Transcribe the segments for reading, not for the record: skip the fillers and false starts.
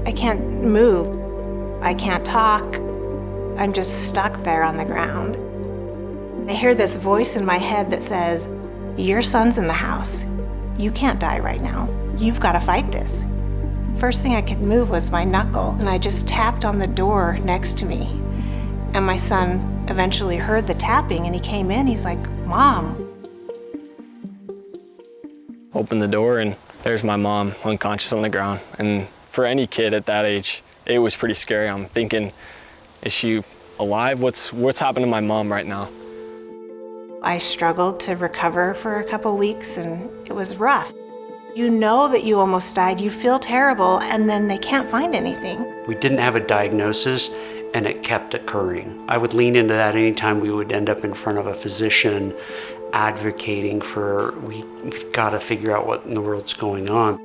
I can't move. I can't talk. I'm just stuck there on the ground. I hear this voice in my head that says, your son's in the house. You can't die right now. You've got to fight this. First thing I could move was my knuckle, and I just tapped on the door next to me. And my son eventually heard the tapping, and he came in. He's like, Mom. Opened the door, and there's my mom unconscious on the ground. And for any kid at that age, it was pretty scary. I'm thinking, is she alive? What's happened to my mom right now? I struggled to recover for a couple weeks, and it was rough. You know that you almost died, you feel terrible, and then they can't find anything. We didn't have a diagnosis, and it kept occurring. I would lean into that anytime we would end up in front of a physician advocating for, we've got to figure out what in the world's going on.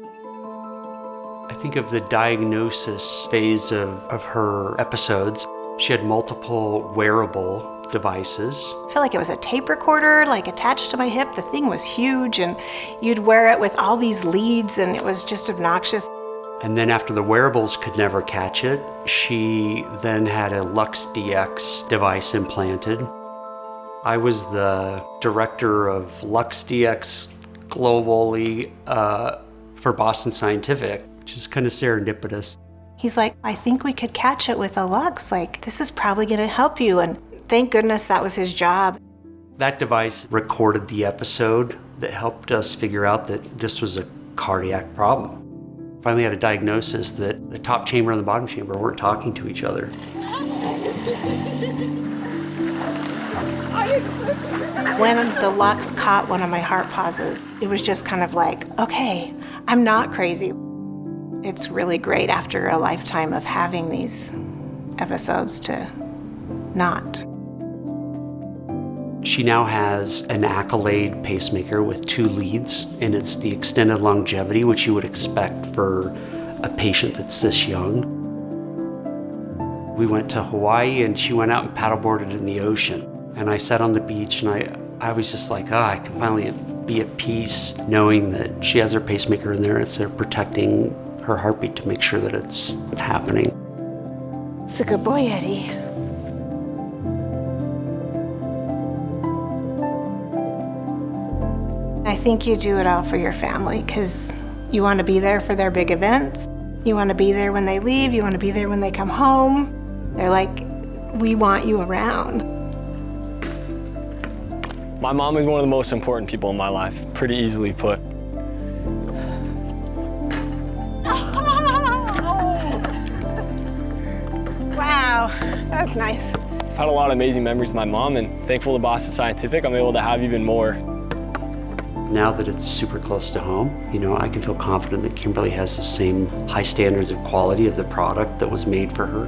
I think of the diagnosis phase of her episodes. She had multiple wearable devices. I feel like it was a tape recorder, like attached to my hip. The thing was huge, and you'd wear it with all these leads, and it was just obnoxious. And then after the wearables could never catch it, she then had a LUX-Dx device implanted. I was the director of LUX-Dx globally for Boston Scientific, which is kind of serendipitous. He's like, I think we could catch it with a Lux. Like, this is probably going to help you. And thank goodness that was his job. That device recorded the episode that helped us figure out that this was a cardiac problem. Finally had a diagnosis that the top chamber and the bottom chamber weren't talking to each other. When the Lux caught one of my heart pauses, it was just kind of like, okay, I'm not crazy. It's really great after a lifetime of having these episodes to not. She now has an ACCOLADE pacemaker with 2 leads, and it's the extended longevity which you would expect for a patient that's this young. We went to Hawaii, and she went out and paddleboarded in the ocean. And I sat on the beach, and I was just like, I can finally be at peace knowing that she has her pacemaker in there. It's there protecting her heartbeat to make sure that it's happening. It's a good boy, Eddie. I think you do it all for your family because you want to be there for their big events. You want to be there when they leave. You want to be there when they come home. They're like, we want you around. My mom is one of the most important people in my life, pretty easily put. Wow, that's nice. I've had a lot of amazing memories with my mom, and thankful to Boston Scientific, I'm able to have even more. Now that it's super close to home, I can feel confident that Kimberly has the same high standards of quality of the product that was made for her.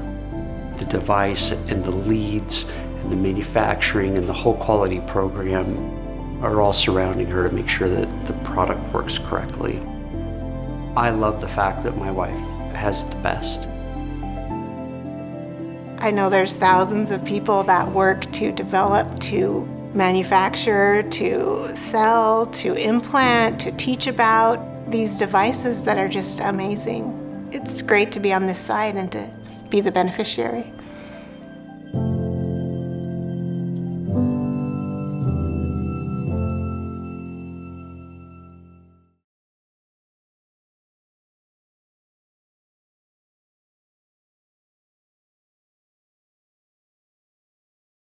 The device and the leads and the manufacturing and the whole quality program are all surrounding her to make sure that the product works correctly. I love the fact that my wife has the best. I know there's thousands of people that work to develop, to manufacture, to sell, to implant, to teach about these devices that are just amazing. It's great to be on this side and to be the beneficiary.